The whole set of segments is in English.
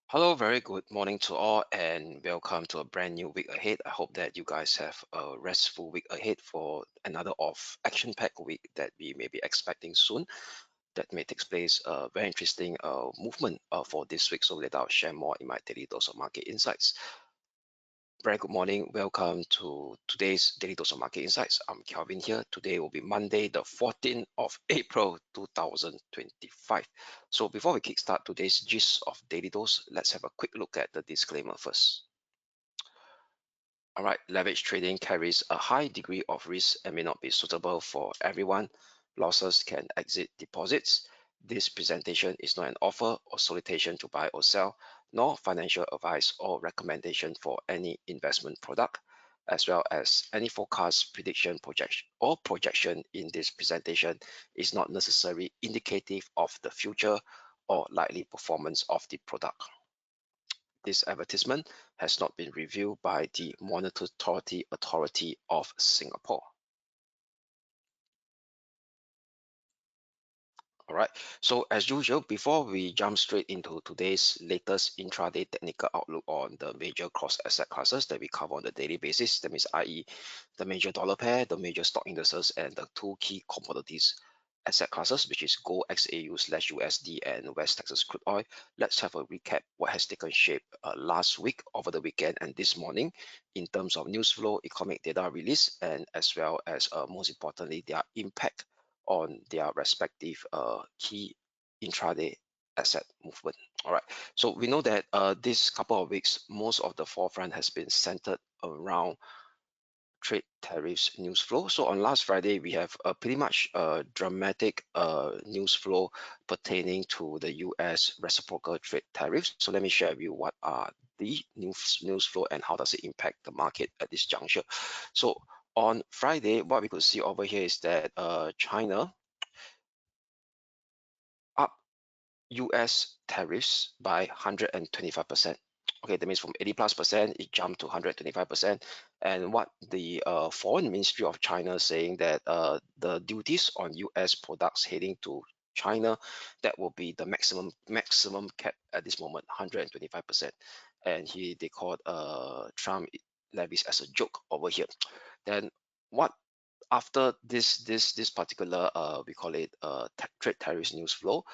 Hello, very good morning to all, and welcome to a brand new week ahead. I hope that you guys have a restful week ahead for another of action-packed week that we may be expecting soon. That may take place a very interesting movement for this week. So let I'll share more in my daily dose of market insights. Very good morning. Welcome to today's Daily Dose of Market Insights. I'm Kelvin here. Today will be Monday, the 14th of April, 2025. So before we kickstart today's gist of Daily Dose, let's have a quick look at the disclaimer first. All right, leverage trading carries a high degree of risk and may not be suitable for everyone. Losses can exceed deposits. This presentation is not an offer or solicitation to buy or sell, nor financial advice or recommendation for any investment product, as well as any forecast, prediction, projection in this presentation is not necessarily indicative of the future or likely performance of the product. This advertisement has not been reviewed by the Monetary Authority of Singapore. All right, so as usual, before we jump straight into today's latest intraday technical outlook on the major cross asset classes that we cover on a daily basis, that means i.e. the major dollar pair, the major stock indices, and the two key commodities asset classes, which is gold XAU/USD and West Texas crude oil. Let's have a recap what has taken shape last week, over the weekend, and this morning in terms of news flow, economic data release, and as well as most importantly, their impact on their respective key intraday asset movement. All right, so we know that this couple of weeks, most of the forefront has been centered around trade tariffs news flow. So on last Friday, we have pretty much dramatic news flow pertaining to the US reciprocal trade tariffs. So let me share with you what are the news flow and how does it impact the market at this juncture. So on Friday, what we could see over here is that China up US tariffs by 125%. Okay, that means from 80+%, it jumped to 125%. And what the Foreign Ministry of China saying that the duties on US products heading to China, that will be the maximum cap at this moment, 125%. And they called Trump levies as a joke over here. Then what after this particular we call it trade tariffs news flow,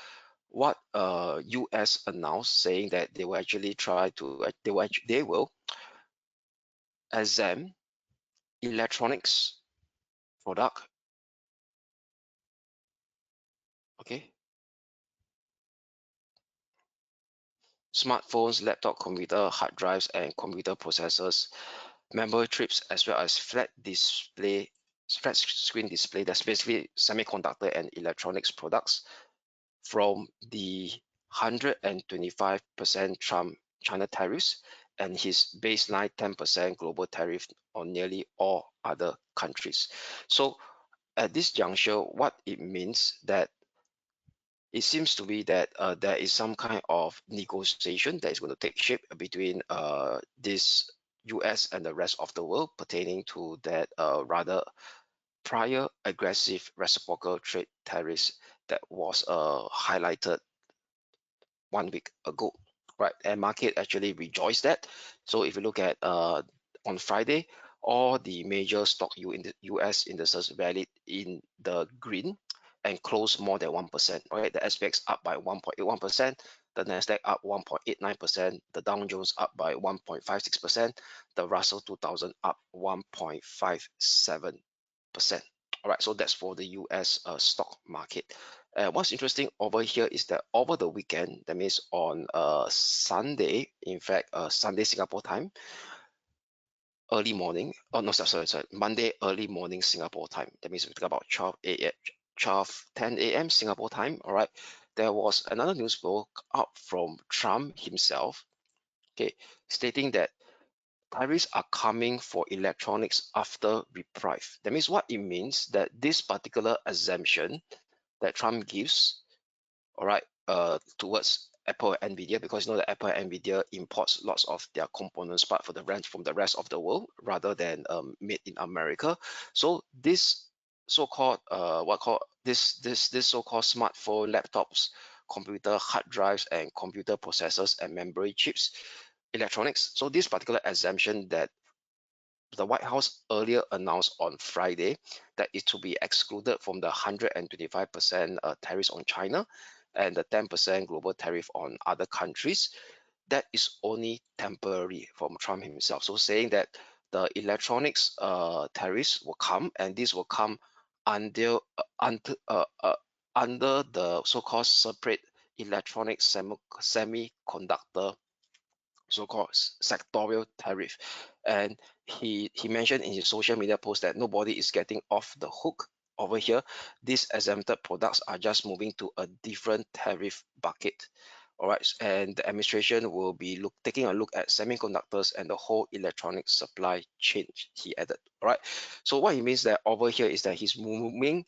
what US announced saying that they will actually try to they will exempt electronics product, okay, smartphones, laptop, computer, hard drives, and computer processors, memory chips, as well as flat screen display, that's basically semiconductor and electronics products, from the 125% China tariffs and his baseline 10% global tariff on nearly all other countries. So at this juncture, what it means that it seems to be that there is some kind of negotiation that is going to take shape between this US and the rest of the world pertaining to that rather prior aggressive reciprocal trade tariffs that was highlighted 1 week ago, right? And market actually rejoiced that. So if you look at on Friday, all the major stock in the US indices rallied in the green and closed more than 1%, right? The SPX up by 1.81%, the Nasdaq up 1.89%, the Dow Jones up by 1.56%, the Russell 2000 up 1.57%. All right, so that's for the US stock market. What's interesting over here is that over the weekend, that means on Sunday, in fact, Sunday Singapore time, early morning, oh no, sorry, Monday early morning Singapore time. That means we talk about 12 a.m., 10 a.m. Singapore time. All right, there was another news flow out from Trump himself, okay, stating that tariffs are coming for electronics after reprieve. That means what it means that this particular exemption that Trump gives, all right, towards Apple and Nvidia, because you know that Apple and Nvidia imports lots of their components part for the rent from the rest of the world rather than made in America. So this so-called this so-called smartphone laptops computer hard drives and computer processors and memory chips, electronics. So this particular exemption that the White House earlier announced on Friday that it to be excluded from the 125% tariffs on China and the 10% global tariff on other countries, that is only temporary from Trump himself. So saying that the electronics tariffs will come, and this will come under under the so-called separate electronic semiconductor so-called sectorial tariff. And he mentioned in his social media post that nobody is getting off the hook over here. These exempted products are just moving to a different tariff bucket. All right, and the administration will be taking a look at semiconductors and the whole electronic supply chain, he added. All right, so what he means that over here is that he's removing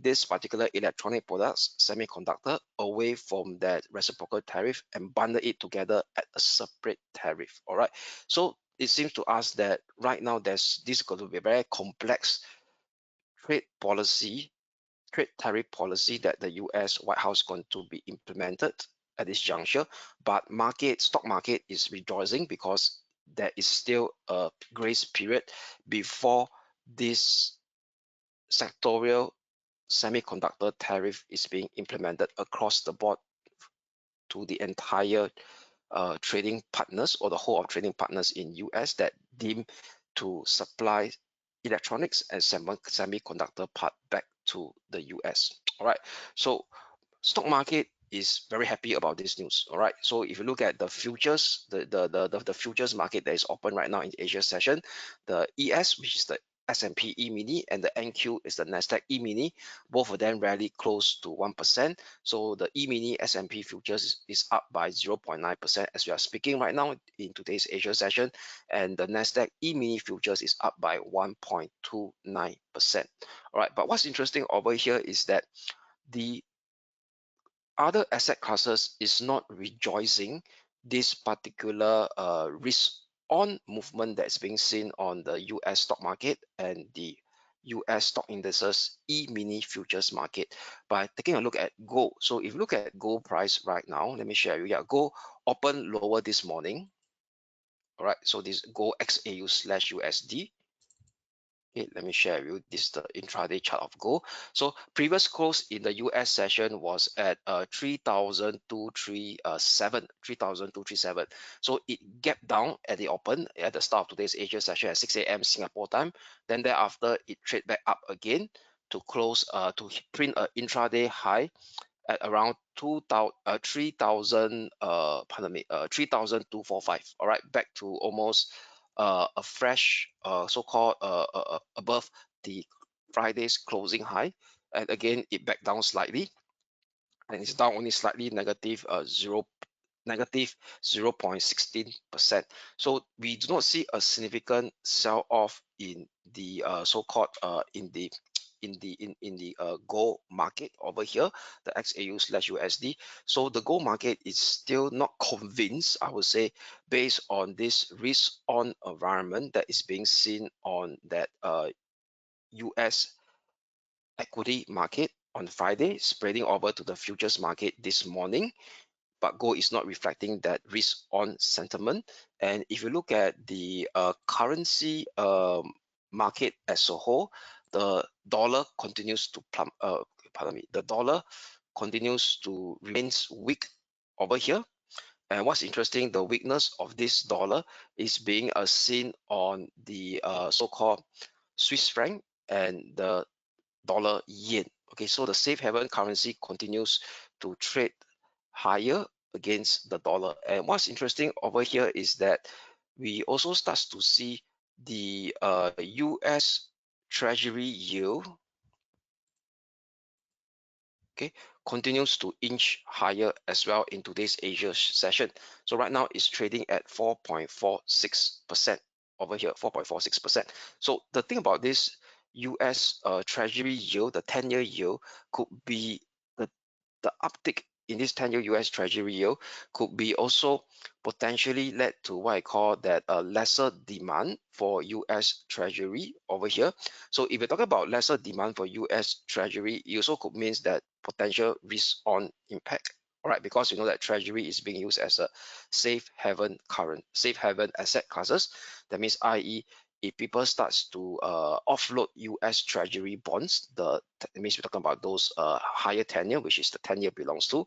this particular electronic products, semiconductor, away from that reciprocal tariff and bundle it together at a separate tariff. All right. So it seems to us that right now this is going to be a very complex trade policy, trade tariff policy that the US White House going to be implemented at this juncture. But stock market is rejoicing because there is still a grace period before this sectorial semiconductor tariff is being implemented across the board to the entire trading partners or the whole of trading partners in US that deem to supply electronics and semiconductor part back to the US. All right, so stock market is very happy about this news. All right, so if you look at the futures, the futures market that is open right now in the Asia session, the ES, which is the S&P E-mini, and the NQ is the Nasdaq E-mini. Both of them rally close to 1%. So the E-mini S&P futures is up by 0.9% as we are speaking right now in today's Asia session, and the Nasdaq E-mini futures is up by 1.29%. All right, but what's interesting over here is that the other asset classes is not rejoicing this particular risk on movement that's being seen on the US stock market and the US stock indices E-mini futures market by taking a look at gold. So if you look at gold price right now, let me share you. Yeah, gold open lower this morning. All right, so this gold XAU slash USD. Okay, let me share with you this the intraday chart of gold. So previous close in the US session was at 3,237. So it gapped down at the open at the start of today's Asia session at 6 a.m. Singapore time. Then thereafter it trade back up again to close to print an intraday high at around 3,000 pardon me 3,245. All right, back to almost a fresh so-called above the Friday's closing high, and again it back down slightly, and it's down only slightly negative 0.16%. So we do not see a significant sell-off in the so-called in the gold market over here, the XAU slash USD. So the gold market is still not convinced, I would say, based on this risk on environment that is being seen on that US equity market on Friday, spreading over to the futures market this morning. But gold is not reflecting that risk on sentiment. And if you look at the currency market as a whole, the dollar continues to the dollar continues to remains weak over here. And what's interesting, the weakness of this dollar is being seen on the so-called Swiss franc and the dollar yen. Okay, so the safe haven currency continues to trade higher against the dollar. And what's interesting over here is that we also start to see the US Treasury yield, okay, continues to inch higher as well in today's Asia session. So right now it's trading at 4.46% over here, 4.46%. So the thing about this US Treasury yield, the 10-year yield, could be the uptick in this 10-year US Treasury yield could be also potentially led to what I call that a lesser demand for US Treasury over here. So if you're talking about lesser demand for US Treasury, it also could means that potential risk on impact. All right, because you know that Treasury is being used as a safe haven asset classes. That means, i.e., if people starts to offload US Treasury bonds, that means we're talking about those higher tenure, which is the 10-year belongs to,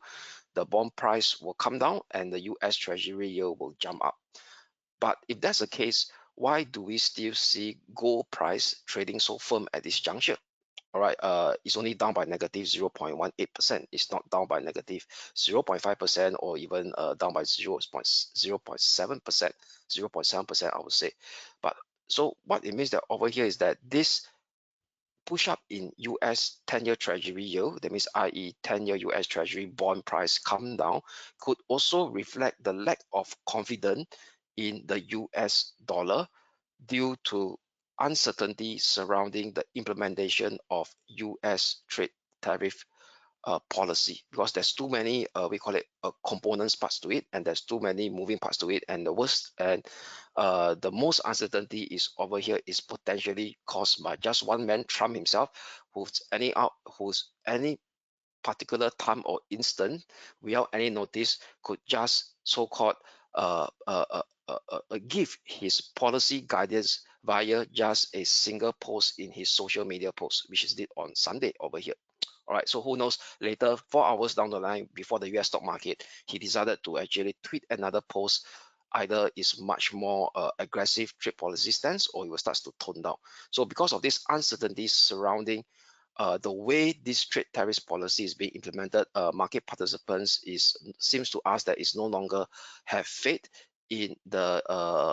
the bond price will come down and the US Treasury yield will jump up. But if that's the case, why do we still see gold price trading so firm at this juncture? All right, it's only down by negative 0.18%. It's not down by negative 0.5% or even down by 0.7%, 0.7%, I would say. But so what it means that over here is that this push up in US 10-year Treasury yield, that means i.e. 10-year US Treasury bond price come down, could also reflect the lack of confidence in the US dollar due to uncertainty surrounding the implementation of US trade tariff policy, because there's too many we call it components parts to it, and there's too many moving parts to it, and the most uncertainty is over here is potentially caused by just one man, Trump himself, who's any particular time or instant without any notice could just so-called give his policy guidance via just a single post in his social media post, which is did on Sunday over here. All right, so who knows, later 4 hours down the line before the US stock market, he decided to actually tweet another post. Either is much more aggressive trade policy stance, or it will start to tone down. So because of this uncertainty surrounding the way this trade tariff policy is being implemented, market participants seems to us that it's no longer have faith in the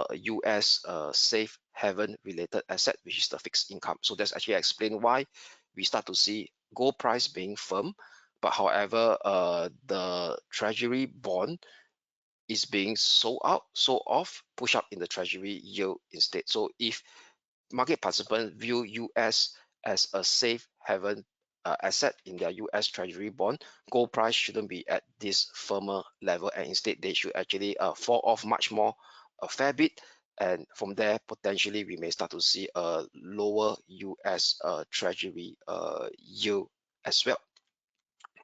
US safe haven related asset, which is the fixed income. So that's actually explain why we start to see gold price being firm, but however, the treasury bond is being sold off, push up in the treasury yield instead. So if market participants view US as a safe haven asset in their US Treasury bond, gold price shouldn't be at this firmer level, and instead they should actually fall off much more, a fair bit, and from there potentially we may start to see a lower US Treasury yield as well.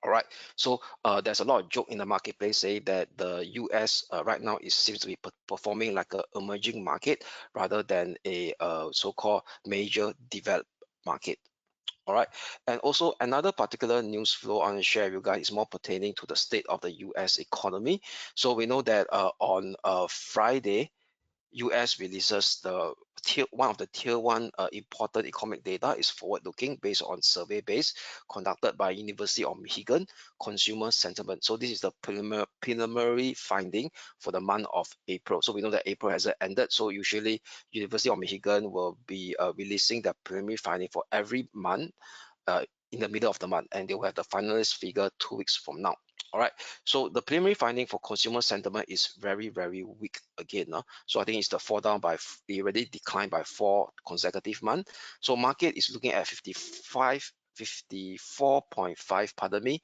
All right, so there's a lot of joke in the marketplace say that the US right now seems to be performing like an emerging market rather than a so-called major developed market. All right, and also another particular news flow I want to share with you guys is more pertaining to the state of the US economy. So we know that on Friday, US releases one of the tier one important economic data is forward looking based on survey base conducted by University of Michigan consumer sentiment. So this is the preliminary finding for the month of April. So we know that April hasn't ended, so usually University of Michigan will be releasing the preliminary finding for every month in the middle of the month, and they will have the finalist figure 2 weeks from now. All right, so the preliminary finding for consumer sentiment is very, very weak again. So I think it's the fall down by, it already declined by 4 consecutive months. So market is looking at 54.5, pardon me,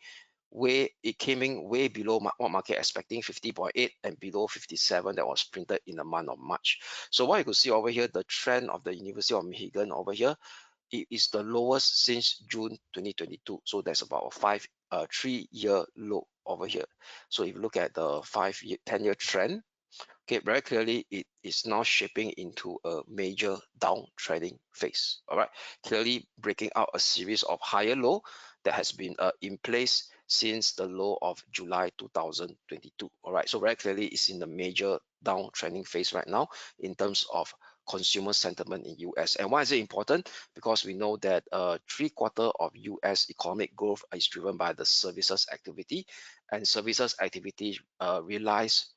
where it came in way below what market expecting, 50.8, and below 57 that was printed in the month of March. So what you could see over here, the trend of the University of Michigan over here, it is the lowest since June 2022. So that's about a 3-year low over here. So if you look at the 10-year trend, okay, very clearly it is now shaping into a major downtrending phase. All right, clearly breaking out a series of higher low that has been in place since the low of July 2022. All right, so very clearly it's in the major downtrending phase right now in terms of consumer sentiment in US. And why is it important? Because we know that 3/4 of US economic growth is driven by the services activity, and services activity relies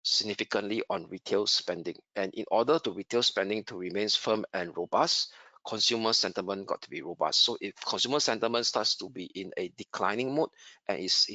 significantly on retail spending. And in order to retail spending to remain firm and robust, consumer sentiment got to be robust. So if consumer sentiment starts to be in a declining mode and it's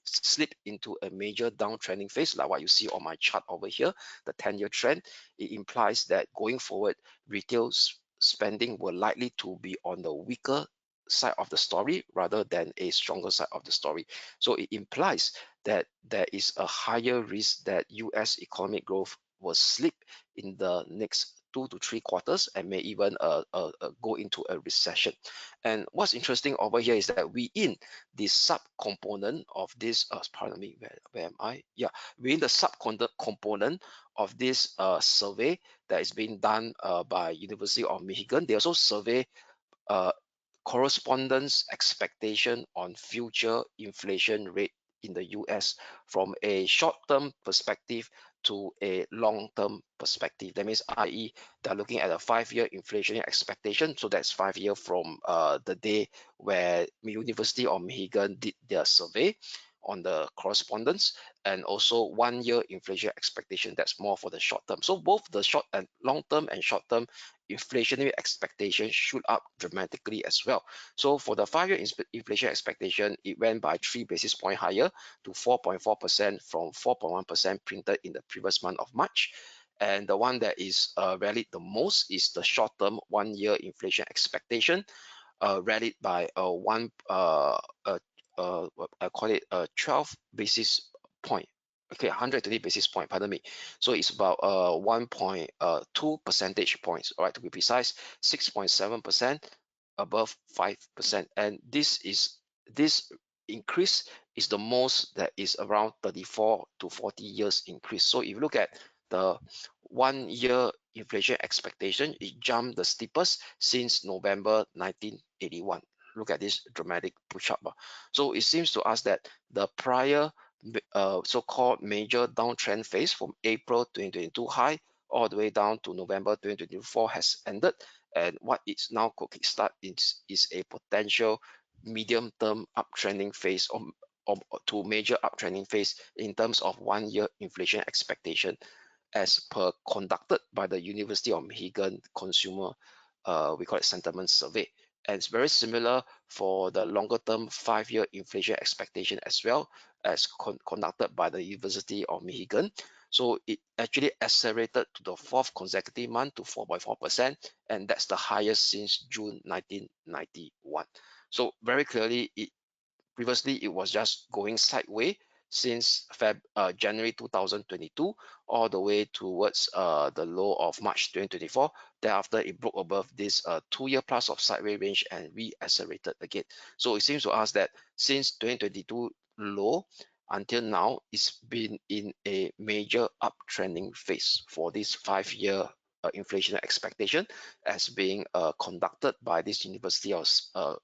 slip into a major downtrending phase, like what you see on my chart over here, the 10-year trend, it implies that going forward, retail spending will likely to be on the weaker side of the story rather than a stronger side of the story. So it implies that there is a higher risk that US economic growth will slip in the next 2 to 3 quarters and may even go into a recession. And what's interesting over here is that we in the subcomponent of this, pardon me, where am I? Yeah, within the subcomponent of this survey that is being done by University of Michigan, they also survey uh, correspondence expectation on future inflation rate in the US from a short-term perspective to a long-term perspective. That means, i.e., they're looking at a 5-year inflation expectation. So that's 5 years from the day where University of Michigan did their survey on the correspondence, and also 1-year inflation expectation. That's more for the short term. So both the short and long term and short term inflationary expectations shoot up dramatically as well. So for the 5-year inflation expectation, it went by 3 basis points higher to 4.4% from 4.1% printed in the previous month of March. And the one that is rallied the most is the short-term 1-year inflation expectation, rallied by I call it 12 basis point. Okay, 120 basis point, pardon me. So it's about 1.2 percentage points, all right, to be precise, 6.7% above 5%. And this increase is the most that is around 34 to 40 years increase. So if you look at the 1-year inflation expectation, it jumped the steepest since November 1981. Look at this dramatic push up. So it seems to us that the prior so-called major downtrend phase from April 2022 high all the way down to November 2024 has ended, and what is now called kickstart is a potential medium-term uptrending phase or to major uptrending phase in terms of 1-year inflation expectation, as per conducted by the University of Michigan Consumer, we call it sentiment survey. And it's very similar for the longer term 5-year inflation expectation as well, as conducted by the University of Michigan. So it actually accelerated to the 4th consecutive month to 4.4%, and that's the highest since June 1991. So very clearly, previously it was just going sideways since January 2022 all the way towards the low of March 2024. Thereafter, it broke above this 2-year plus of sideways range and re-accelerated again. So it seems to us that since 2022 low until now, it's been in a major uptrending phase for this 5-year inflation expectation, as being conducted by this University of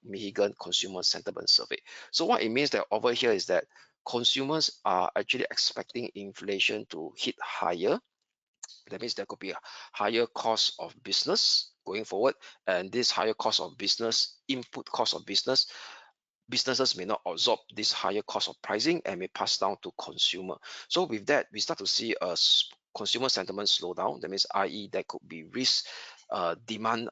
Michigan Consumer Sentiment Survey. So what it means that over here is that consumers are actually expecting inflation to hit higher. That means there could be a higher cost of business going forward, and this higher cost of business, input cost of businesses may not absorb this higher cost of pricing and may pass down to consumer. So with that, we start to see a consumer sentiment slow down. That means, i.e., there could be risk demand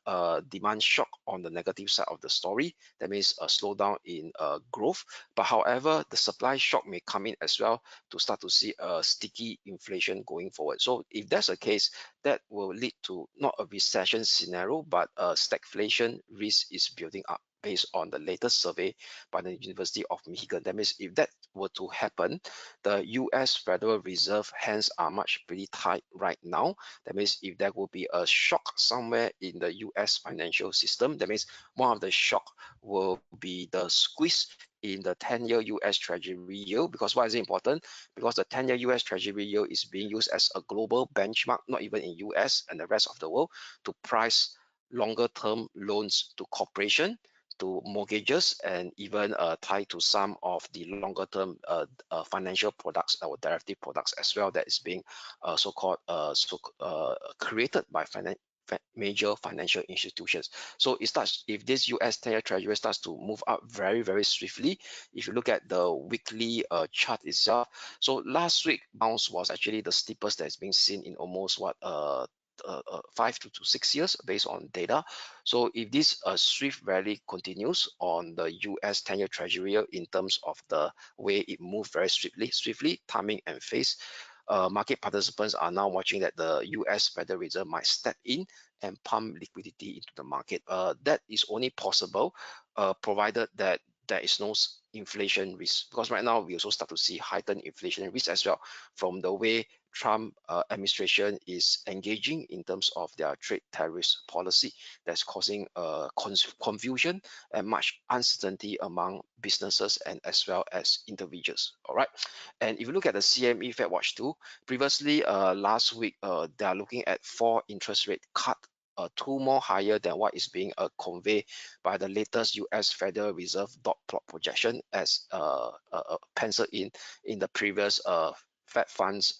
shock on the negative side of the story. That means a slowdown in growth. But however, the supply shock may come in as well to start to see a sticky inflation going forward. So if that's the case, that will lead to not a recession scenario, but a stagflation risk is building up based on the latest survey by the University of Michigan. That means if that were to happen, the US Federal Reserve hands are much pretty tight right now. That means if there will be a shock somewhere in the US financial system, that means one of the shock will be the squeeze in the 10-year US Treasury yield. Because why is it important? Because the 10-year US Treasury yield is being used as a global benchmark, not even in US and the rest of the world, to price longer term loans to corporation, to mortgages, and even tied to some of the longer term financial products or derivative products as well, that is being so-called created by major financial institutions. So it starts, if this US 10-year Treasury starts to move up very, very swiftly, if you look at the weekly chart itself, so last week bounce was actually the steepest that's been seen in almost 5 to 6 years based on data. So if this swift rally continues on the US 10-year Treasury in terms of the way it moved very swiftly, timing and phase, market participants are now watching that the US Federal Reserve might step in and pump liquidity into the market. That is only possible provided that there is no inflation risk, because right now we also start to see heightened inflation risk as well from the way Trump administration is engaging in terms of their trade tariffs policy. That's causing confusion and much uncertainty among businesses and as well as individuals. All right, and if you look at the CME Fed Watch 2, previously last week they are looking at 4 interest rate cut, 2 more higher than what is being conveyed by the latest US Federal Reserve dot plot projection as penciled in the previous Fed Funds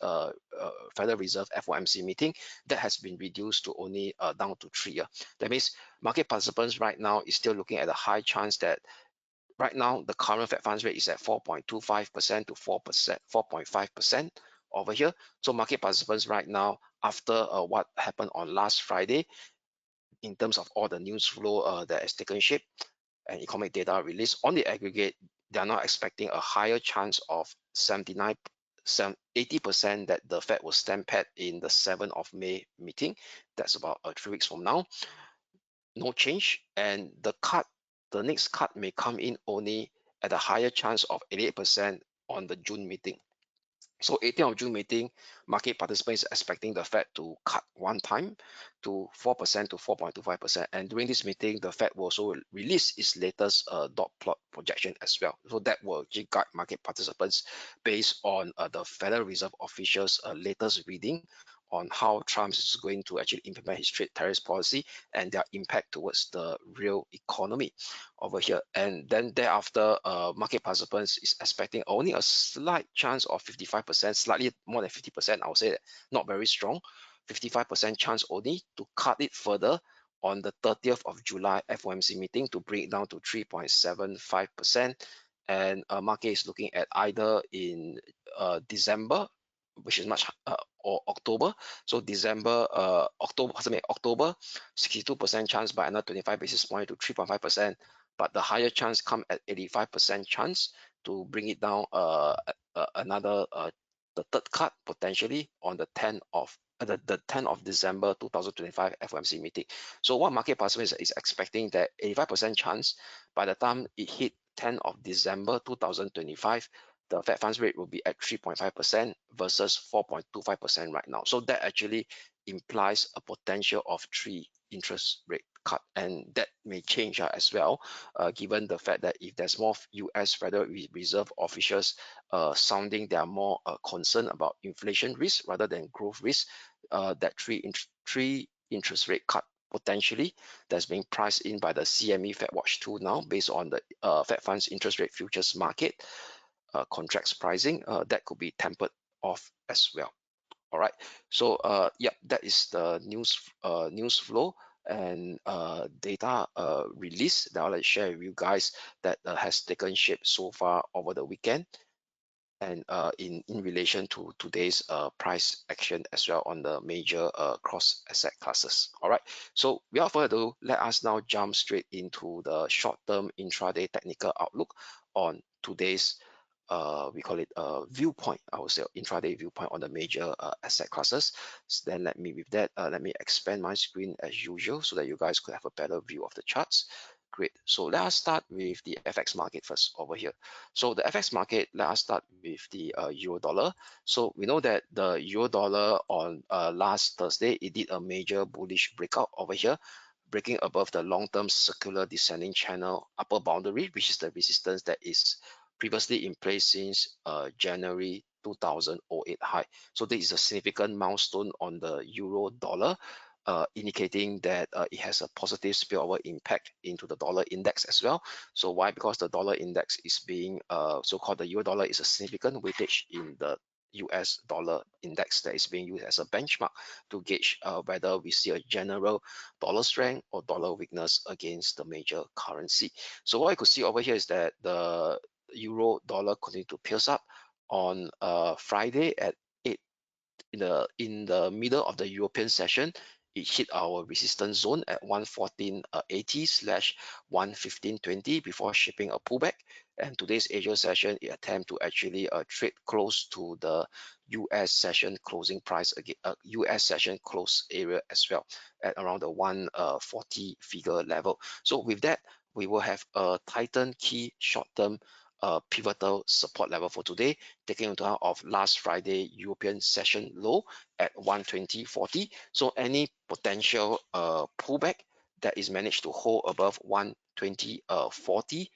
Federal Reserve FOMC meeting. That has been reduced to only down to 3. That means market participants right now is still looking at a high chance that right now the current Fed funds rate is at 4.25% to 4%, 4.5% over here. So market participants right now, after what happened on last Friday, in terms of all the news flow that has taken shape and economic data released on the aggregate, they are now expecting a higher chance of 80% that the Fed will stand pat in the 7th of May meeting. That's about 3 weeks from now. No change, and the next cut may come in only at a higher chance of 88% on the June meeting. So 18th of June meeting, market participants expecting the Fed to cut one time to 4% to 4.25%. And during this meeting, the Fed will also release its latest dot plot projection as well. So that will guide market participants based on the Federal Reserve officials' latest reading on how Trump is going to actually implement his trade tariffs policy and their impact towards the real economy over here. And then thereafter, market participants is expecting only a slight chance of 55%, slightly more than 50%. I would say that not very strong, 55% chance only to cut it further on the 30th of July FOMC meeting to bring it down to 3.75%. And market is looking at either in December, which is much or October. So December, October, 62% chance by another 25 basis point to 3.5%, but the higher chance come at 85% chance to bring it down another the third cut potentially on the 10th of the 10th of December 2025 FOMC meeting. So what market participants is expecting that 85% chance by the time it hit 10th of December 2025, the Fed funds rate will be at 3.5% versus 4.25% right now. So that actually implies a potential of 3 interest rate cut, and that may change as well, given the fact that if there's more US Federal Reserve officials sounding they are more concerned about inflation risk rather than growth risk, that three interest rate cut potentially that's being priced in by the CME Fed Watch 2 now based on the Fed funds interest rate futures market contracts pricing, that could be tempered off as well. All right, so yeah, that is the news flow and data release that I'll like share with you guys that has taken shape so far over the weekend, and in relation to today's price action as well on the major cross asset classes. All right, so without further ado, let us now jump straight into the short-term intraday technical outlook on today's we call it viewpoint, I would say intraday viewpoint on the major asset classes. So then let me expand my screen as usual so that you guys could have a better view of the charts. Great. So let us start with the FX market first over here. So the FX market, let us start with the euro dollar. So we know that the euro dollar on last Thursday, it did a major bullish breakout over here, breaking above the long-term circular descending channel upper boundary, which is the resistance that is previously in place since January 2008 high. So this is a significant milestone on the euro dollar, indicating that it has a positive spillover impact into the dollar index as well. So why? Because the dollar index is being so-called the euro dollar is a significant weightage in the US dollar index that is being used as a benchmark to gauge whether we see a general dollar strength or dollar weakness against the major currency. So what I could see over here is that the euro dollar continued to pierce up on Friday at 8 in the middle of the European session. It hit our resistance zone at 114.80/115.20 before shipping a pullback. And today's Asia session, it attempt to actually trade close to the US session closing price again, US session close area as well at around the 140 figure level. So with that, we will have a tighten key short-term pivotal support level for today, taking into account of last Friday European session low at 120.40. So any potential pullback that is managed to hold above 120.40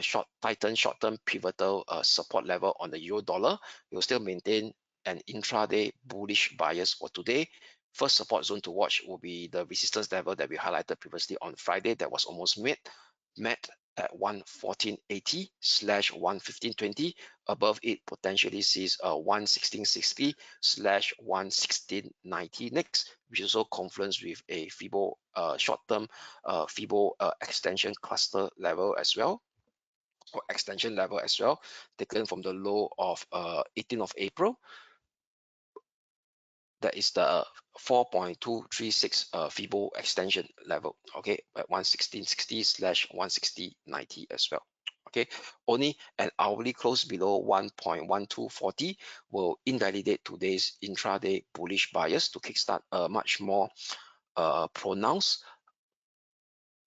short-term pivotal support level on the euro dollar, we will still maintain an intraday bullish bias for today. First support zone to watch will be the resistance level that we highlighted previously on Friday that was almost met at 114.80 / 115.20. Above it potentially sees 116.60 / 116.90 next, which is also confluence with a Fibo short-term Fibo extension cluster level as well, or extension level as well, taken from the low of 18th of April. That is the 4.236 Fibo extension level, okay, at 116.60 / 116.90 as well. Okay, only an hourly close below 1.1240 will invalidate today's intraday bullish bias to kickstart a much more pronounced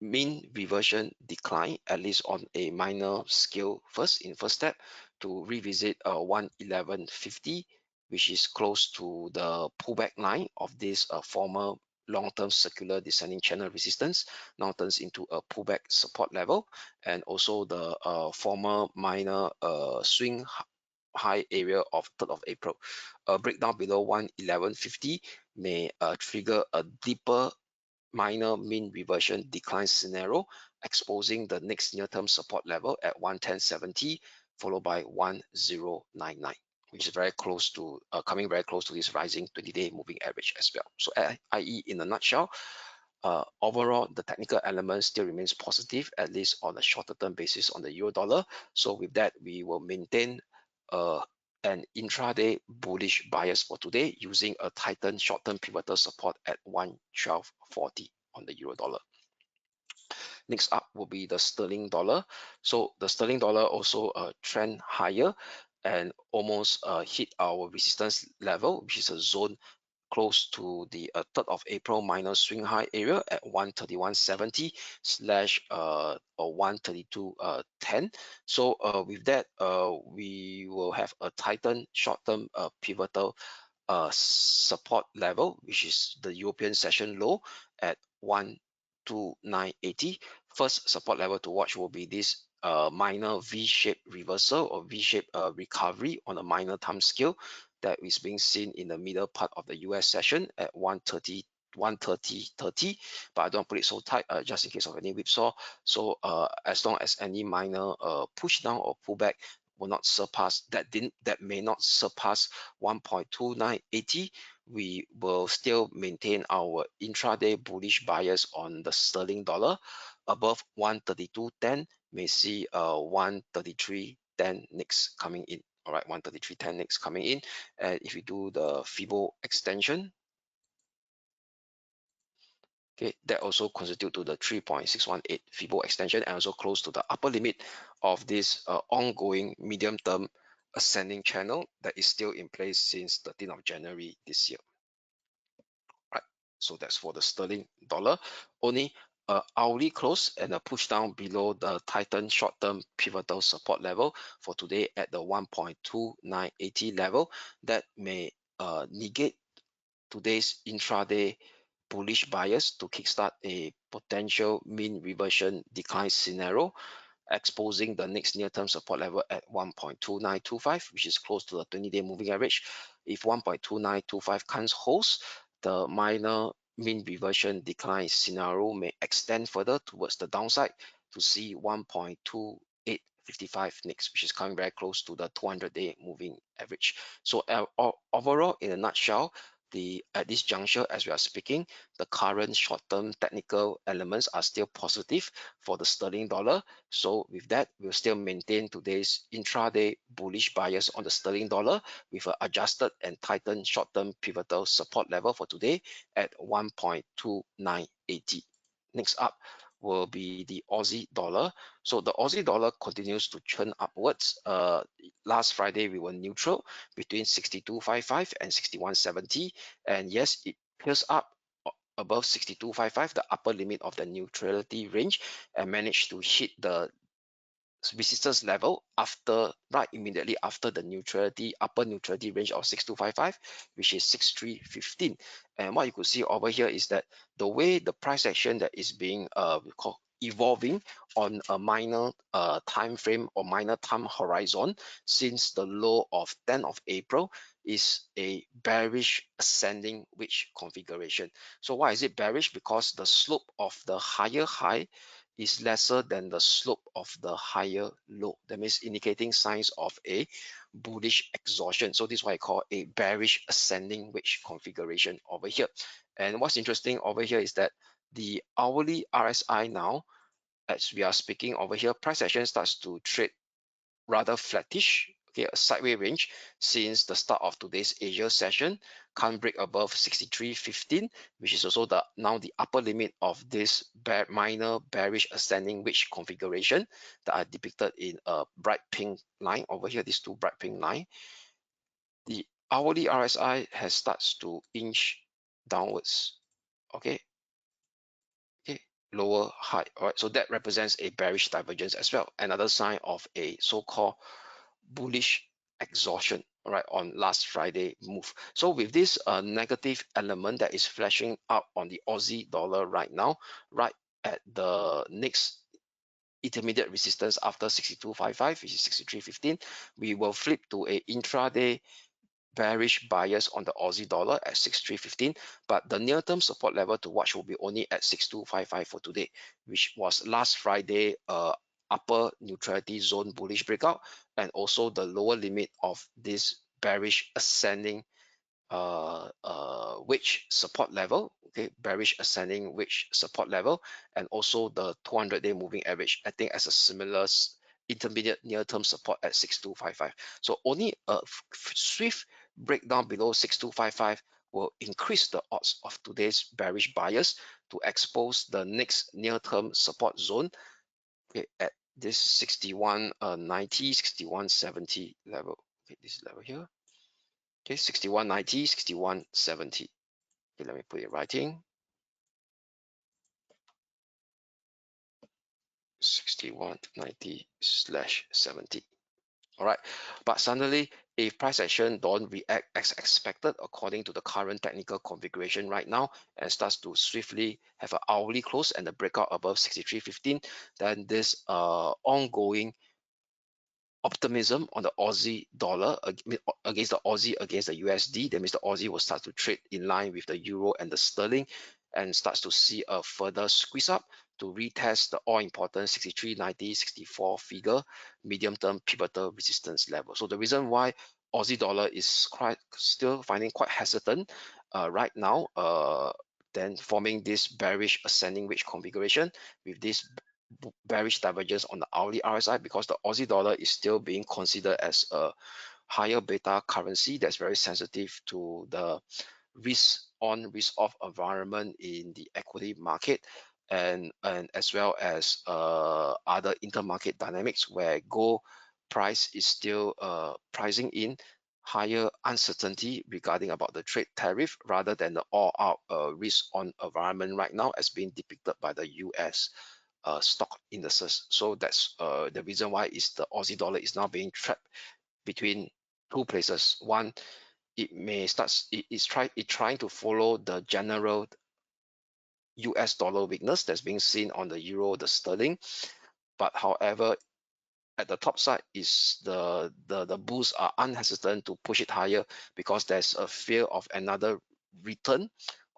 mean reversion decline, at least on a minor scale first step, to revisit 111.50, which is close to the pullback line of this former long-term circular descending channel resistance, now turns into a pullback support level, and also the former minor swing high area of 3rd of April. A breakdown below 111.50 may trigger a deeper minor mean reversion decline scenario, exposing the next near-term support level at 110.70, followed by 1099, which is very close to coming very close to this rising 20-day moving average as well. So i.e., in a nutshell, overall the technical element still remains positive, at least on a shorter term basis on the euro dollar. So with that, we will maintain an intraday bullish bias for today using a tightened short-term pivotal support at 112.40 on the euro dollar. Next up will be the sterling dollar. So the sterling dollar also trend higher and almost hit our resistance level, which is a zone close to the 3rd of April minor swing high area at 131.70 / 132.10. So with that, we will have a tightened short-term pivotal support level, which is the European session low at 129.80. First support level to watch will be this minor V-shaped reversal or V-shaped recovery on a minor time scale that is being seen in the middle part of the US session at 130.30, but I don't put it so tight just in case of any whipsaw. So as long as any minor push down or pullback will not surpass that may not surpass 1.2980, we will still maintain our intraday bullish bias on the sterling dollar. Above 132.10 may see 133.10 next coming in. All right, 133.10 next coming in. And if you do the Fibo extension, okay, that also constitute to the 3.618 Fibo extension and also close to the upper limit of this ongoing medium-term ascending channel that is still in place since 13th of January this year. Right, so that's for the sterling dollar. Only hourly close and a push down below the tightened short-term pivotal support level for today at the 1.2980 level that may negate today's intraday bullish bias to kickstart a potential mean reversion decline scenario, exposing the next near-term support level at 1.2925, which is close to the 20-day moving average. If 1.2925 can't hold, the minor mean reversion decline scenario may extend further towards the downside to see 1.2855 next, which is coming very close to the 200-day moving average. So overall, in a nutshell, at this juncture as we are speaking, the current short-term technical elements are still positive for the sterling dollar. So with that, we'll still maintain today's intraday bullish bias on the sterling dollar with an adjusted and tightened short-term pivotal support level for today at 1.2980. Next up will be the Aussie dollar. So the Aussie dollar continues to churn upwards. Last Friday we were neutral between 62.55 and 61.70, and yes, it peels up above 62.55, the upper limit of the neutrality range, and managed to hit the resistance level after right immediately after the neutrality upper neutrality range of 6255, which is 6315. And what you could see over here is that the way the price action that is being evolving on a minor time frame or minor time horizon since the low of 10th of April is a bearish ascending wedge configuration. So why is it bearish? Because the slope of the higher high is lesser than the slope of the higher low. That means indicating signs of a bullish exhaustion. So this is what I call a bearish ascending wedge configuration over here. And what's interesting over here is that the hourly RSI now, as we are speaking over here, price action starts to trade rather flattish, okay, a sideways range since the start of today's Asia session. Can't break above 63.15, which is also the now the upper limit of this minor bearish ascending wedge configuration that are depicted in a bright pink line over here. These two bright pink line. The hourly RSI has starts to inch downwards. Okay, okay, lower high. All right, so that represents a bearish divergence as well. Another sign of a so-called bullish exhaustion, all right, on last Friday move. So with this negative element that is flashing up on the Aussie dollar right now, right at the next intermediate resistance after 62.55, which is 63.15, we will flip to a intraday bearish bias on the Aussie dollar at 63.15, but the near-term support level to watch will be only at 62.55 for today, which was last Friday upper neutrality zone bullish breakout, and also the lower limit of this bearish ascending wedge support level, okay, bearish ascending wedge support level, and also the 200-day moving average acting as a similar intermediate near-term support at 6255. So only a swift breakdown below 6255 will increase the odds of today's bearish bias to expose the next near-term support zone, okay, at this 6190, 6170 level. Okay, this level here. Okay, 6190, 6170. Okay, let me put it in writing. 6190/70. All right, but suddenly if price action don't react as expected according to the current technical configuration right now and starts to swiftly have an hourly close and the breakout above 63.15, then this ongoing optimism on the Aussie dollar against the Aussie against the USD. That means the Aussie will start to trade in line with the Euro and the Sterling and starts to see a further squeeze up to retest the all-important 63.90, 64 figure medium-term pivotal resistance level. So the reason why Aussie dollar is still finding quite hesitant right now, then forming this bearish ascending wedge configuration with this bearish divergence on the hourly RSI, because the Aussie dollar is still being considered as a higher beta currency that's very sensitive to the risk on risk off environment in the equity market, and as well as other intermarket dynamics where gold price is still pricing in higher uncertainty regarding about the trade tariff rather than the all out risk on environment right now as being depicted by the US stock indices. So that's the reason why is the Aussie dollar is now being trapped between two places. One, it may start it's trying to follow the general US dollar weakness that's being seen on the euro, the sterling, but however at the top side is the bulls are unhesitant to push it higher because there's a fear of another return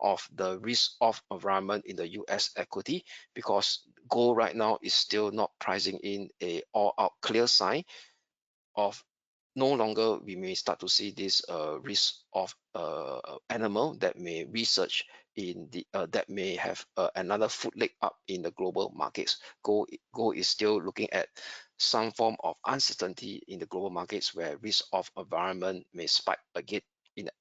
of the risk off environment in the US equity, because gold right now is still not pricing in a all out clear sign of no longer we may start to see this risk of animal that may research in the that may have another foot leg up in the global markets. Gold is still looking at some form of uncertainty in the global markets where risk of environment may spike again,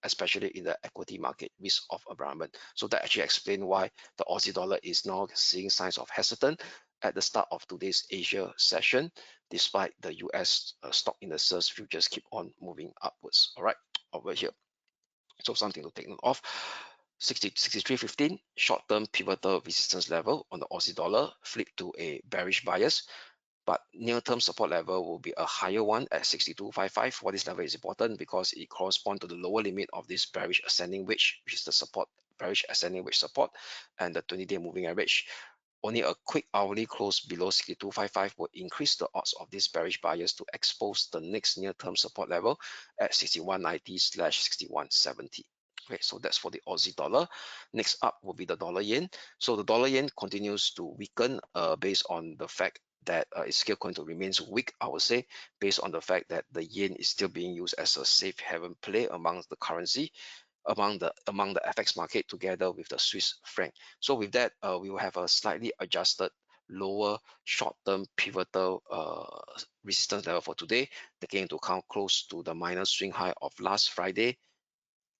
especially in the equity market, risk of environment. So that actually explains why the Aussie dollar is now seeing signs of hesitant at the start of today's Asia session, despite the US stock indices futures keep on moving upwards. All right, over here. So something to take note of. 63.15 short-term pivotal resistance level on the Aussie dollar flip to a bearish bias, but near-term support level will be a higher one at 62.55. Why this level is important? Because it corresponds to the lower limit of this bearish ascending wedge, which is the support, bearish ascending wedge support, and the 20-day moving average. Only a quick hourly close below 62.55 will increase the odds of this bearish bias to expose the next near-term support level at 61.90/61.70. Okay, so that's for the Aussie dollar. Next up will be the dollar yen. So the dollar yen continues to weaken based on the fact that it's still going to remain weak, I would say, based on the fact that the yen is still being used as a safe haven play amongst the currency, among the FX market, together with the Swiss franc. So with that, we will have a slightly adjusted lower short-term pivotal resistance level for today, taking into account close to the minor swing high of last Friday,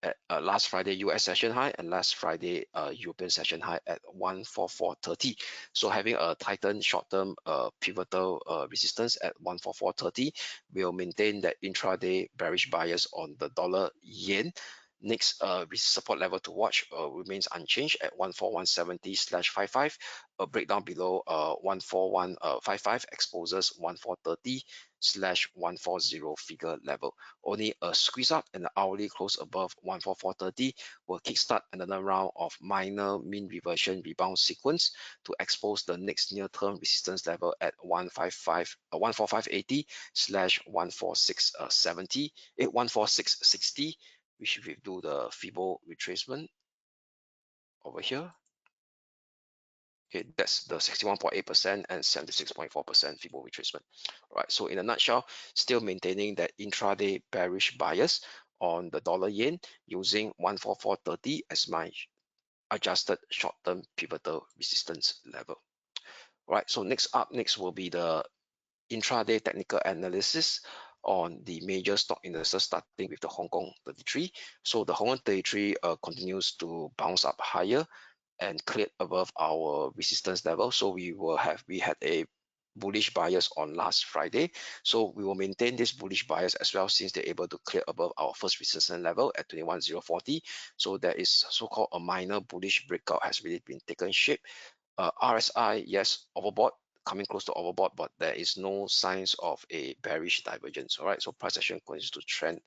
at last Friday US session high, and last Friday European session high at 144.30. So having a tightened short-term pivotal resistance at 144.30 will maintain that intraday bearish bias on the dollar yen. Next support level to watch remains unchanged at 141.70/55. A breakdown below 141.55 exposes 143.140 figure level. Only a squeeze up and the hourly close above 144.30 will kickstart another round of minor mean reversion rebound sequence to expose the next near-term resistance level at 145.580/146.70, 146.60, which if we do the Fibo retracement over here. Okay, that's the 61.8% and 76.4% Fibo retracement. All right, so in a nutshell, still maintaining that intraday bearish bias on the dollar yen using 144.30 as my adjusted short-term pivotal resistance level. All right, so next will be the intraday technical analysis on the major stock indices, starting with the Hong Kong 33. So the Hong Kong 33 continues to bounce up higher and cleared above our resistance level. So we had a bullish bias on last Friday. So we will maintain this bullish bias as well, since they're able to clear above our first resistance level at 21,040. So there is so-called a minor bullish breakout has really been taken shape. RSI, yes, overbought, coming close to overbought, but there is no signs of a bearish divergence. All right, so price action continues to trend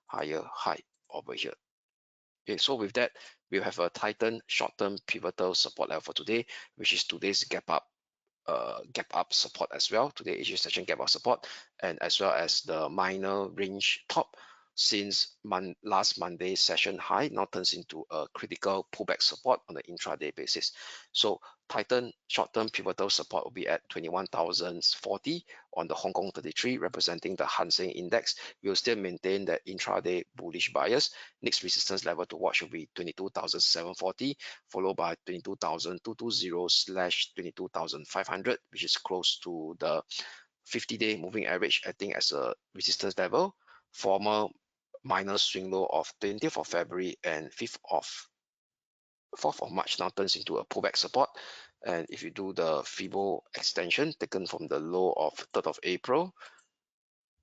higher high over here. Okay, so with that, we'll have a tightened short-term pivotal support level for today, which is today's gap up support as well. Today Asia session gap up support, and as well as the minor range top since last Monday session high now turns into a critical pullback support on the intraday basis. So tighten short-term pivotal support will be at 21,040 on the Hong Kong 33, representing the Hang Seng Index. We will still maintain the intraday bullish bias. Next resistance level to watch will be 22,740, followed by 22,220/22,500, which is close to the 50-day moving average, acting as a resistance level. Former minor swing low of 20th of February and 4th of March now turns into a pullback support. And if you do the Fibo extension taken from the low of 3rd of April,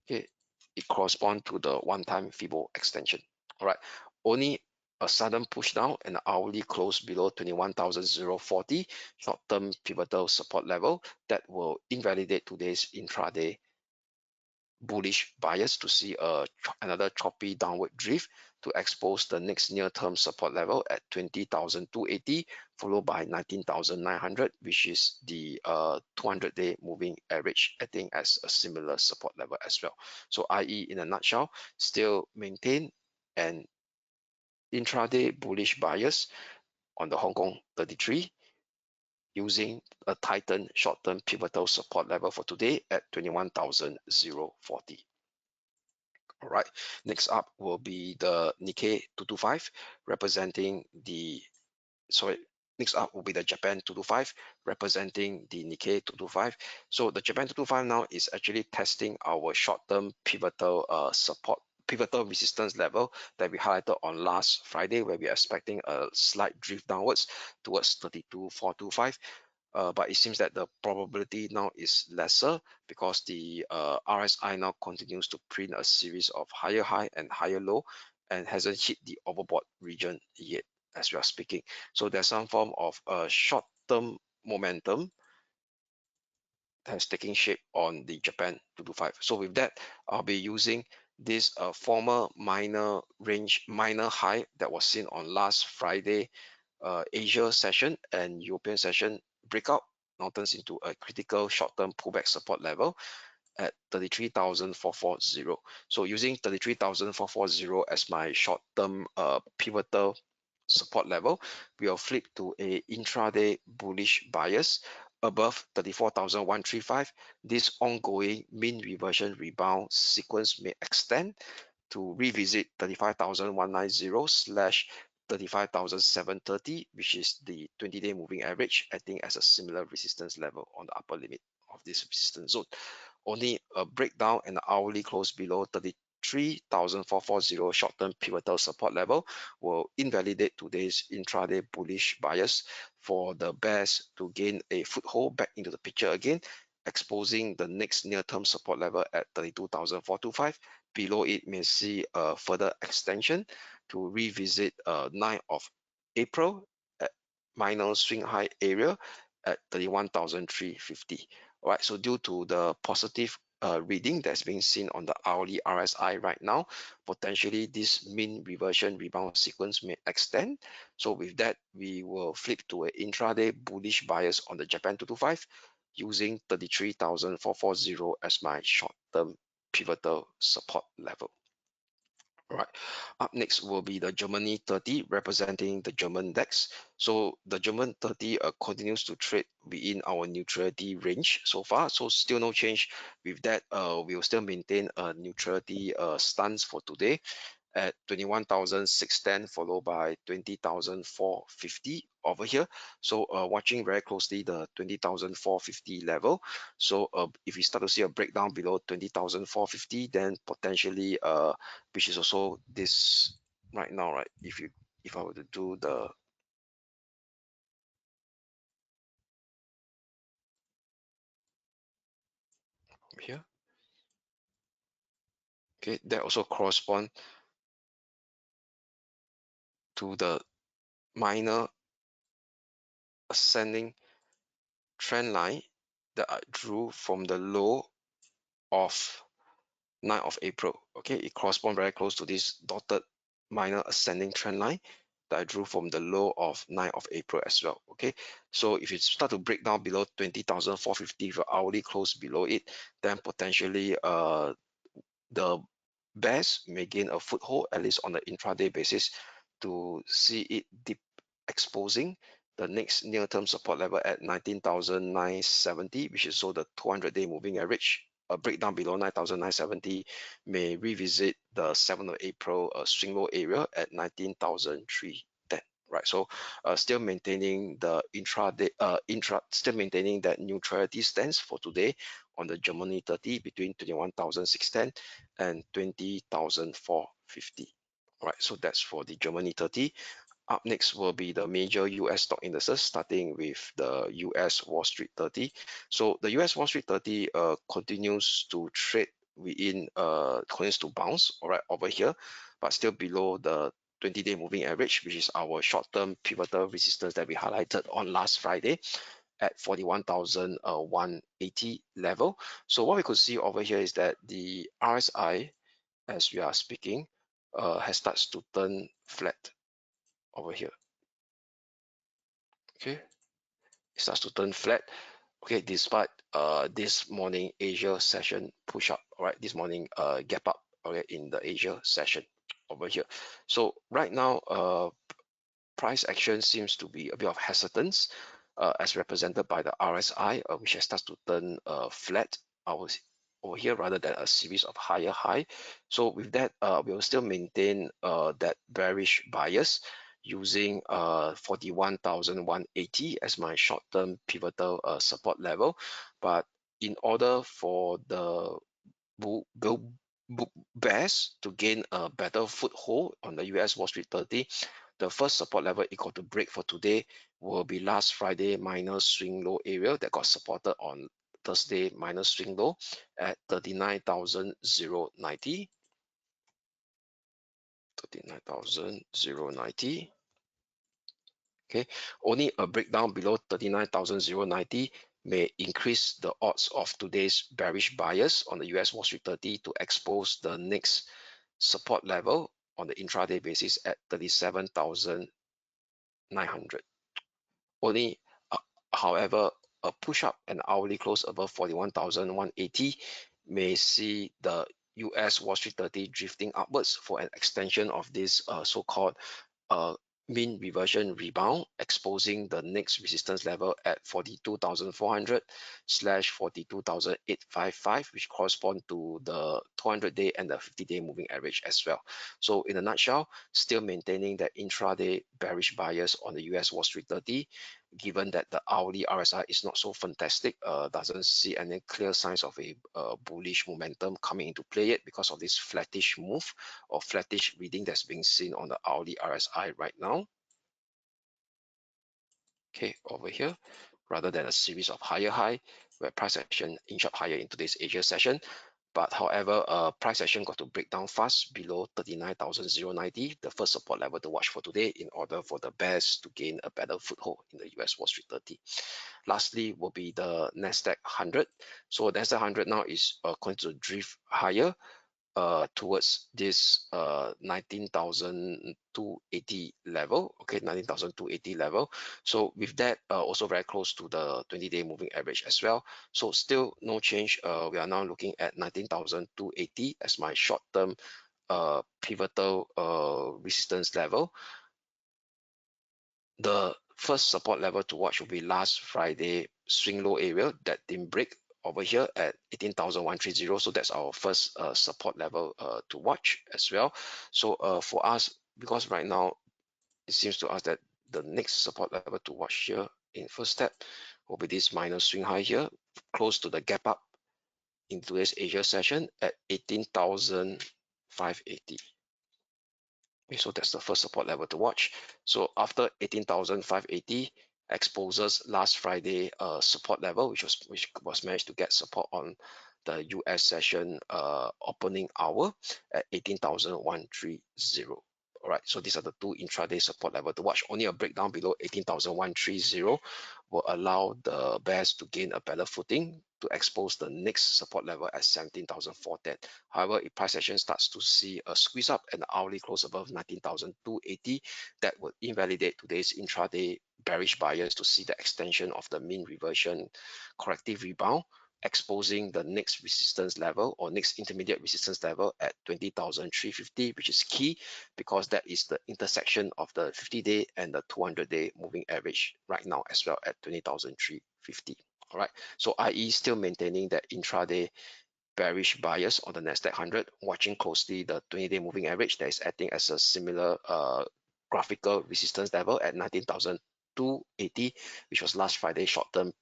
okay, it corresponds to the one-time Fibo extension. All right, only a sudden push down and hourly close below 21,040 short-term pivotal support level that will invalidate today's intraday bullish bias to see another choppy downward drift to expose the next near-term support level at 20,280, followed by 19,900, which is the 200-day moving average, acting as a similar support level as well. So i.e., in a nutshell, still maintain an intraday bullish bias on the Hong Kong 33 using a tightened short-term pivotal support level for today at 21,040. All right, next up will be the Nikkei 225, representing the, next up will be the Japan 225, representing the Nikkei 225. So the Japan 225 now is actually testing our short-term pivotal pivotal resistance level that we highlighted on last Friday, where we are expecting a slight drift downwards towards 32,425. But it seems that the probability now is lesser because the RSI now continues to print a series of higher high and higher low and hasn't hit the overbought region yet as we are speaking. So there's some form of a short-term momentum has taking shape on the Japan 225. So with that, I'll be using this former minor range, minor high that was seen on last Friday Asia session and European session breakout, now turns into a critical short-term pullback support level at 33,440. So using 33,440 as my short-term pivotal support level, we will flip to a intraday bullish bias above 34,135. This ongoing mean reversion rebound sequence may extend to revisit 35,190 slash 35,730, which is the 20-day moving average, acting as a similar resistance level on the upper limit of this resistance zone. Only a breakdown and hourly close below 33,440 short-term pivotal support level will invalidate today's intraday bullish bias for the bears to gain a foothold back into the picture again, exposing the next near-term support level at 32,425. Below it may see a further extension to revisit 9th of April at minor swing high area at 31,350. All right, so due to the positive reading that's being seen on the hourly RSI right now, potentially this mean reversion rebound sequence may extend. So with that, we will flip to an intraday bullish bias on the Japan 225 using 33,440 as my short-term pivotal support level. All right, up next will be the Germany 30 representing the German DAX. So the German 30 continues to trade within our neutrality range so far. So still no change with that. We will still maintain a neutrality stance for today at 21,610, followed by 20,450 over here. So watching very closely the 20,450 level. So if we start to see a breakdown below 20,450, then potentially which is also this right now, right? If I were to do the here, okay, that also correspond to the minor ascending trend line that I drew from the low of 9th of April. Okay, it corresponds very close to this dotted minor ascending trend line that I drew from the low of 9th of April as well. Okay, so if you start to break down below 20,450, if hourly close below it, then potentially the bears may gain a foothold, at least on the intraday basis, to see it deep exposing the next near-term support level at 19,970, which is so the 200-day moving average. A breakdown below 9,970 may revisit the 7th of April swing low area at 19,310. Right, so still maintaining the still maintaining that neutrality stance for today on the Germany 30 between 21,610 and 20,450. Right, so that's for the Germany 30. Up next will be the major US stock indices, starting with the US Wall Street 30. So the US Wall Street 30 continues to trade within, continues to bounce, all right, over here, but still below the 20-day moving average, which is our short-term pivotal resistance that we highlighted on last Friday at 41,180 level. So what we could see over here is that the RSI, as we are speaking, has starts to turn flat over here. Okay, it starts to turn flat. Okay, despite this morning Asia session push up, all right, this morning gap up, okay, in the Asia session over here. So right now, price action seems to be a bit of hesitance, as represented by the RSI, which has started to turn flat over here rather than a series of higher high. So with that, we will still maintain that bearish bias using 41,180 as my short-term pivotal support level. But in order for the bears to gain a better foothold on the US Wall Street 30, the first support level it got to break for today will be last Friday minor swing low area that got supported on Thursday minor swing low at 39,090. 39,090. Okay, only a breakdown below 39,090 may increase the odds of today's bearish buyers on the US Wall Street 30 to expose the next support level on the intraday basis at 37,900. Only, however, a push up and hourly close above 41,180 may see the US Wall Street 30 drifting upwards for an extension of this so-called mean reversion rebound, exposing the next resistance level at 42,400 / 42,855, which correspond to the 200-day and the 50-day moving average as well. So in a nutshell, still maintaining that intraday bearish bias on the US Wall Street 30, given that the hourly RSI is not so fantastic, doesn't see any clear signs of a bullish momentum coming into play yet because of this flattish move or flattish reading that's being seen on the hourly RSI right now. Okay, over here, rather than a series of higher high where price action inch up higher in today's Asia session. But however, price action got to break down fast below 39,090, the first support level to watch for today in order for the bears to gain a better foothold in the US Wall Street 30. Lastly will be the Nasdaq 100. So Nasdaq 100 now is going to drift higher towards this 19,280 level. Okay, 19,280 level. So with that, also very close to the 20-day moving average as well. So still no change. We are now looking at 19,280 as my short-term pivotal resistance level. The first support level to watch will be last Friday swing low area that didn't break over here at 18,130. So that's our first support level to watch as well. So for us, because right now it seems to us that the next support level to watch here in first step will be this minor swing high here, close to the gap up in today's Asia session at 18,580. Okay, so that's the first support level to watch. So after 18,580 exposes last Friday support level, which was managed to get support on the US session opening hour at 18,130. All right, so these are the two intraday support level to watch. Only a breakdown below 18,130 will allow the bears to gain a better footing to expose the next support level at 17,410. However, if price action starts to see a squeeze up and hourly close above 19,280, that would invalidate today's intraday bearish bias to see the extension of the mean reversion corrective rebound, exposing the next resistance level or next intermediate resistance level at 20,350, which is key because that is the intersection of the 50-day and the 200-day moving average right now as well at 20,350. All right, so i.e. still maintaining that intraday bearish bias on the Nasdaq 100, watching closely the 20-day moving average that is acting as a similar graphical resistance level at 19,280, which was last Friday short-term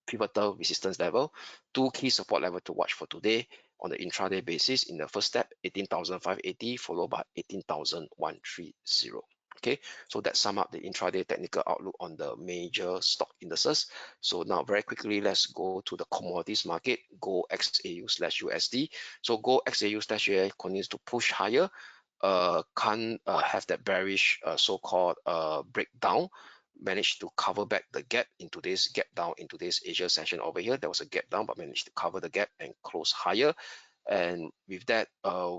pivotal resistance level. Two key support level to watch for today on the intraday basis. In the first step, 18,580 followed by 18,130. Okay, so that sum up the intraday technical outlook on the major stock indices. So now very quickly, let's go to the commodities market, gold XAU/USD. So gold XAU/USD continues to push higher, can't have that bearish so-called breakdown, managed to cover back the gap in today's gap down in today's Asia session over here. There was a gap down, but managed to cover the gap and close higher. And with that,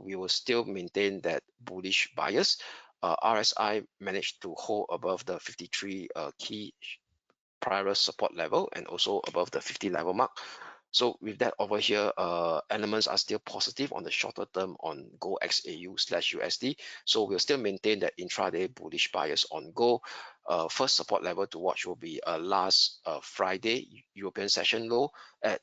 we will still maintain that bullish bias. RSI managed to hold above the 53 key prior support level and also above the 50 level mark. So with that over here, elements are still positive on the shorter term on gold XAU/USD. So we'll still maintain that intraday bullish bias on gold. First support level to watch will be last Friday European session low at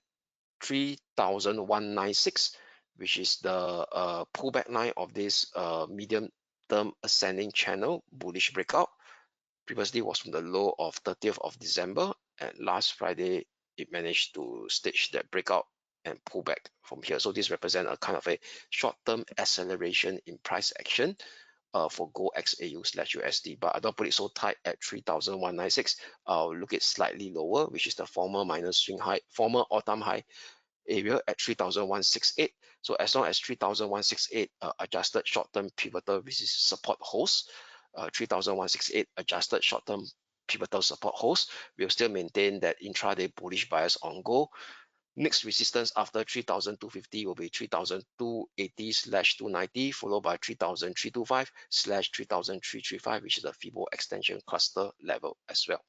3,196, which is the pullback line of this medium term ascending channel bullish breakout. Previously was from the low of 30th of December, and last Friday it managed to stage that breakout and pull back from here. So this represents a kind of a short-term acceleration in price action for gold XAU/USD, but I don't put it so tight at 3,196. I'll look at slightly lower, which is the former minor swing high, former all-time high area at 3,168. So as long as 3,168 adjusted short-term pivotal resistance support holds, 3,168 adjusted short-term pivotal support holds, we'll still maintain that intraday bullish bias on go. Next resistance after 3,250 will be 3,280/290, followed by 3,325/3,335, which is the Fibo extension cluster level as well.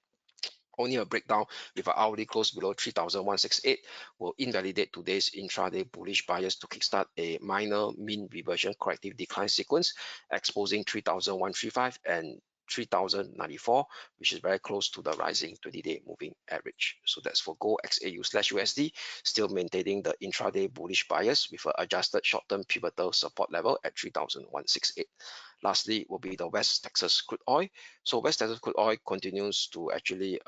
Only a breakdown with an hourly close below 3,168 will invalidate today's intraday bullish bias to kickstart a minor mean reversion corrective decline sequence, exposing 3,135 and 3,094, which is very close to the rising 20-day moving average. So that's for Gold XAU/USD, still maintaining the intraday bullish bias with an adjusted short-term pivotal support level at 3,168. Lastly will be the West Texas crude oil. So West Texas crude oil continues to actually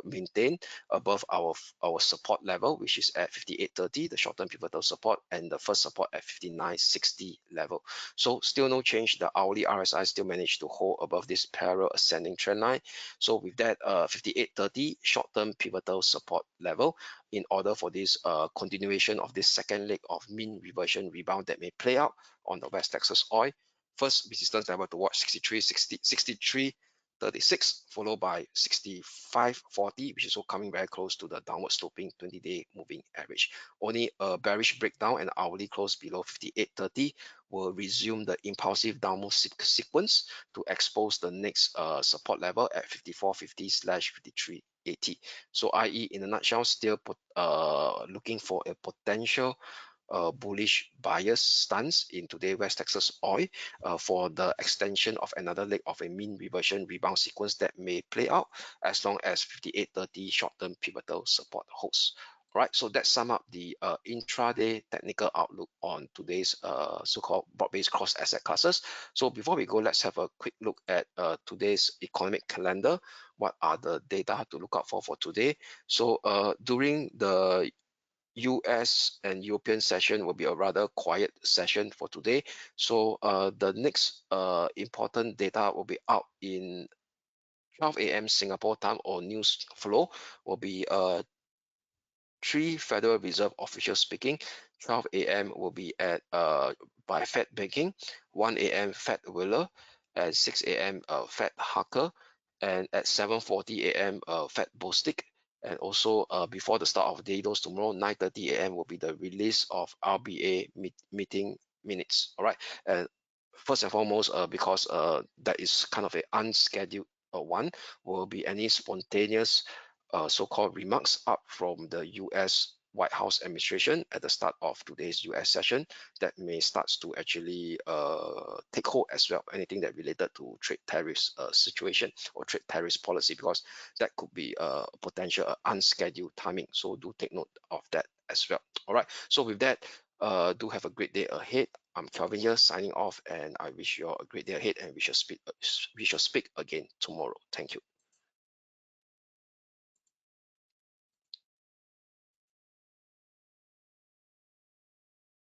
maintain above our support level, which is at 58.30, the short-term pivotal support, and the first support at 59.60 level. So still no change. The hourly RSI still managed to hold above this parallel ascending trend line. So with that 58.30 short-term pivotal support level, in order for this continuation of this second leg of mean reversion rebound that may play out on the West Texas oil, first resistance level to watch 63.36, followed by 65.40, which is also coming very close to the downward sloping 20-day moving average. Only a bearish breakdown and hourly close below 58.30 will resume the impulsive downward sequence to expose the next support level at 54.50/53.80. So i.e. in a nutshell, still looking for a potential bullish bias stance in today West Texas oil for the extension of another leg of a mean reversion rebound sequence that may play out as long as 58.30 short-term pivotal support holds. Right, so that sum up the intraday technical outlook on today's so-called broad-based cross asset classes. So before we go, let's have a quick look at today's economic calendar. What are the data to look out for today? So during the US and European session will be a rather quiet session for today. So the next important data will be out in 12 a.m. Singapore time, or news flow will be 3 Federal Reserve officials speaking. 12 a.m. will be at by Fed banking, 1 a.m. Fed Wheeler, at 6 a.m. Fed Harker, and at 7:40 a.m. Fed Bostic. And also before the start of day, those tomorrow 9:30 a.m. will be the release of RBA meeting minutes. All right, and first and foremost, because that is kind of an unscheduled one, will be any spontaneous so-called remarks up from the US White House administration at the start of today's US session that may start to actually take hold as well. Anything that related to trade tariffs situation or trade tariffs policy, because that could be a potential unscheduled timing. So do take note of that as well. All right. So with that, do have a great day ahead. I'm Kelvin here signing off, and I wish you all a great day ahead, and we shall speak again tomorrow. Thank you.